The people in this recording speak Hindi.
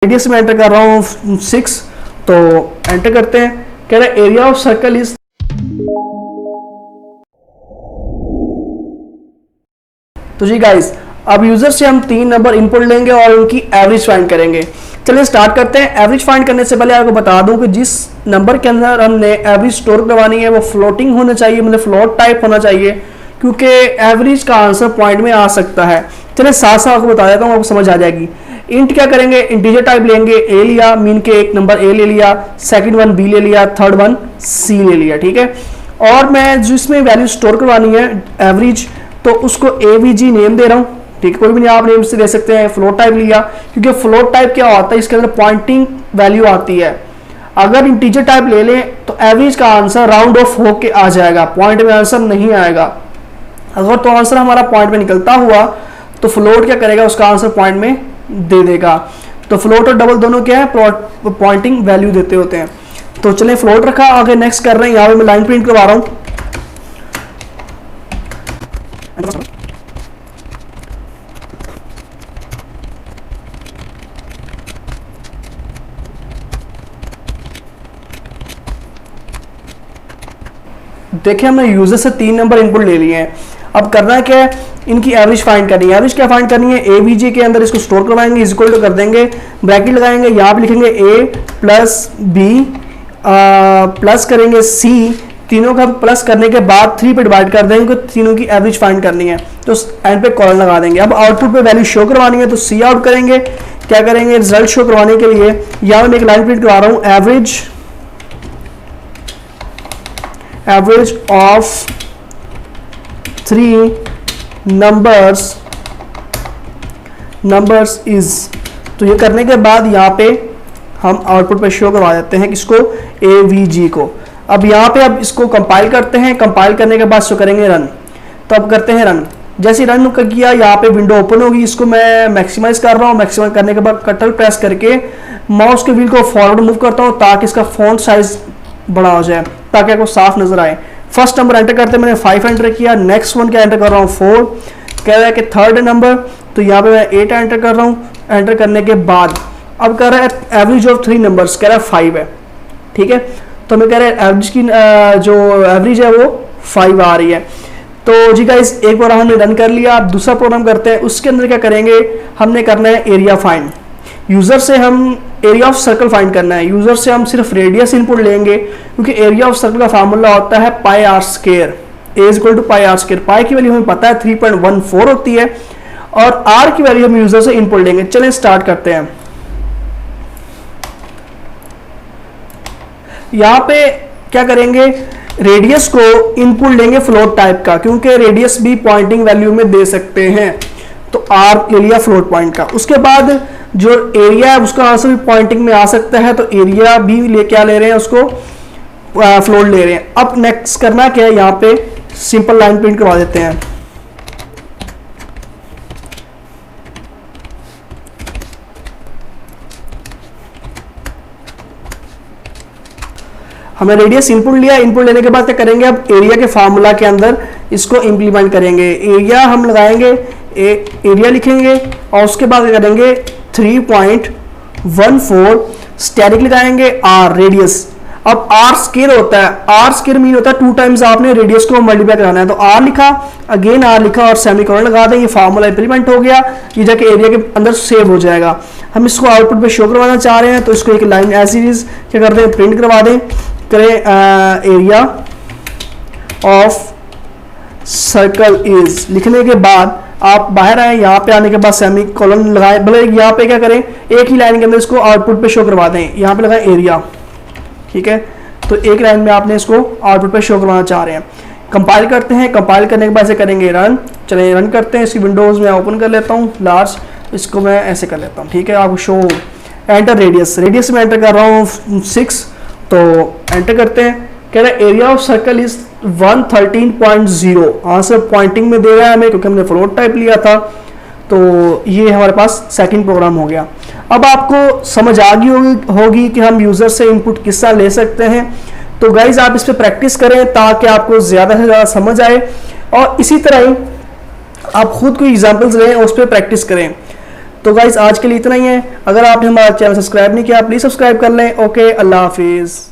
रेडियस में एंटर कर रहा हूँ 6, तो एंटर करते हैं। कह रहा है एरिया ऑफ सर्कल इज, तो जी गाइस अब यूजर से हम 3 नंबर इनपुट लेंगे और उनकी एवरेज फाइंड करेंगे। चलिए स्टार्ट करते हैं। एवरेज फाइंड करने से पहले आपको बता दूं कि जिस नंबर के अंदर हमने एवरेज स्टोर करवानी है वो फ्लोटिंग होना चाहिए, मतलब फ्लोट टाइप होना चाहिए, क्योंकि एवरेज का आंसर पॉइंट में आ सकता है। चलिए साथ साथ आपको बता देता हूँ, आपको समझ आ जाएगी। इंट क्या करेंगे, इंटीजर टाइप लेंगे, ए लिया, मीन के एक नंबर ए ले लिया, सेकंड वन बी ले लिया, थर्ड वन सी ले लिया, ठीक है। और मैं जिसमें वैल्यू स्टोर करवानी है एवरेज, तो उसको एवीजी नेम दे रहा हूँ, ठीक है। कोई भी नहीं आप नेम से दे सकते हैं। फ्लोट टाइप लिया, क्योंकि फ्लोट टाइप क्या होता है, इसके अंदर पॉइंटिंग वैल्यू आती है। अगर इंटीजर टाइप ले लें तो एवरेज का आंसर राउंड ऑफ होके आ जाएगा, पॉइंट में आंसर नहीं आएगा। अगर तो आंसर हमारा पॉइंट में निकलता हुआ तो फ्लोट क्या करेगा, उसका आंसर पॉइंट में दे देगा। तो फ्लोट और डबल दोनों क्या है, पॉइंटिंग वैल्यू देते होते हैं। तो चलिए फ्लोट रखा, आगे नेक्स्ट कर रहे हैं। यहाँ पे मैं लाइन प्रिंट करवा रहा हूँ। देखिए हमने यूजर से 3 नंबर इनपुट ले लिए हैं। अब करना है क्या है, इनकी एवरेज फाइंड करनी है। एवरेज क्या फाइंड करनी है, एवीजी के अंदर इसको स्टोर करवाएंगे, इज इक्वल टू कर देंगे, ब्रैकेट लगाएंगे, यहाँ पे लिखेंगे ए प्लस बी प्लस करेंगे सी, तीनों का प्लस करने के बाद 3 पे डिवाइड कर देंगे, तीनों की एवरेज फाइंड करनी है, तो एंड पे कॉलन लगा देंगे। अब आउटपुट पे वैल्यू शो करवानी है तो सी आउट करेंगे। क्या करेंगे, रिजल्ट शो करवाने के लिए यहाँ मैं एक लाइन प्रिंट करवा रहा हूँ, एवरेज ऑफ 3 नंबर्स इज, तो ये करने के बाद यहाँ पे हम आउटपुट पे शो करवा देते हैं किसको, एवीजी को। अब यहाँ पे अब इसको कंपाइल करते हैं, कंपाइल करने के बाद इसको करेंगे रन। तो अब करते हैं रन। जैसे रन किया यहाँ पे विंडो ओपन होगी, इसको मैं मैक्सिमाइज कर रहा हूँ। मैक्सिमाइज करने के बाद कंट्रोल प्रेस करके माउस के व्हील को फॉरवर्ड मूव करता हूँ ताकि इसका फॉन्ट साइज बड़ा हो जाए, ताकि आपको साफ नजर आए। फर्स्ट नंबर एंटर करते मैंने 5 एंटर किया। नेक्स्ट वन क्या एंटर कर रहा हूँ 4, कह रहा है कि थर्ड नंबर, तो यहाँ पे मैं 8 एंटर कर रहा हूँ। एंटर करने के बाद अब कह रहा है एवरेज ऑफ 3 नंबर्स, कह रहा है 5 है, ठीक है। तो मैं कह रहा है एवरेज की जो एवरेज है वो 5 आ रही है। तो जी गाइस एक बार हमने रन कर लिया। अब दूसरा प्रोग्राम करते हैं। उसके अंदर क्या करेंगे, हमने करना है एरिया फाइंड। यूजर से हम एरिया ऑफ सर्कल फाइंड करना है। यूजर से हम सिर्फ रेडियस इनपुट लेंगे, क्योंकि एरिया ऑफ सर्कल का फार्मूला होता है pi r square, a is equal to pi r square. Pi की वैल्यू हमें पता है 3.14 होती है, और आर की वैल्यू हम यूजर से इनपुट लेंगे। चलें स्टार्ट करते हैं। यहाँ पे क्या करेंगे, रेडियस को इनपुट लेंगे फ्लोट टाइप का, क्योंकि रेडियस भी पॉइंटिंग वैल्यू में दे सकते हैं। तो आर ले लिया फ्लोट पॉइंट का। उसके बाद जो एरिया है उसका आंसर भी पॉइंटिंग में आ सकता है, तो एरिया भी ले क्या ले रहे हैं, उसको फ्लोट ले रहे हैं। अब नेक्स्ट करना क्या है, यहाँ पे सिंपल लाइन प्रिंट करवा देते हैं। हमने रेडियस इनपुट लिया। इनपुट लेने के बाद क्या करेंगे, अब एरिया के फार्मूला के अंदर इसको इंप्लीमेंट करेंगे। एरिया हम लगाएंगे, एरिया लिखेंगे, और उसके बाद क्या करेंगे 3.14 स्टैटिक लगाएंगे, आर रेडियस। अब आर स्क्वायर होता है, आर स्क्वायर मीन होता है 2 टाइम्स आपने रेडियस को मल्टीप्लाई कराना है। तो आर लिखा, अगेन आर लिखा और सेमीकोलन लगा दें। ये फार्मूला इंप्लीमेंट हो गया, ये जाके एरिया के अंदर सेव हो जाएगा। हम इसको आउटपुट पे शो करवाना चाह रहे हैं, तो इसको एक लाइन ऐसी क्या करते हैं, प्रिंट करवा दें। करें एरिया ऑफ सर्कल इज, लिखने के बाद आप बाहर आए, यहाँ पे आने के बाद सेमी कॉलन लगाए। भले यहाँ पे क्या करें, एक ही लाइन के अंदर इसको आउटपुट पे शो करवा दें। यहाँ पे लगाए एरिया, ठीक है। तो एक लाइन में आपने इसको आउटपुट पे शो करवाना चाह रहे हैं। कंपाइल करते हैं। कंपाइल करने के बाद ऐसे करेंगे रन। चलिए रन करते हैं। इसकी विंडोज में ओपन कर लेता हूँ लार्ज, इसको मैं ऐसे कर लेता हूँ, ठीक है। आपको शो एंटर रेडियस, रेडियस में एंटर कर रहा हूँ 6, तो एंटर करते हैं। कह रहा है area of circle is 113.0, answer pointing में दे रहा है हमें, क्योंकि हमने फ्लोट टाइप लिया था। तो ये हमारे पास सेकंड प्रोग्राम हो गया। अब आपको समझ आ गई होगी कि हम यूजर से इनपुट किस तरह ले सकते हैं। तो गाइज आप इस पे प्रैक्टिस करें ताकि आपको ज़्यादा से ज़्यादा समझ आए, और इसी तरह ही आप खुद कोई एग्जाम्पल्स लें और उस पर प्रैक्टिस करें। तो गाइस आज के लिए इतना ही है। अगर आपने हमारा चैनल सब्सक्राइब नहीं किया प्लीज़ सब्सक्राइब कर लें। ओके, अल्लाह हाफिज़।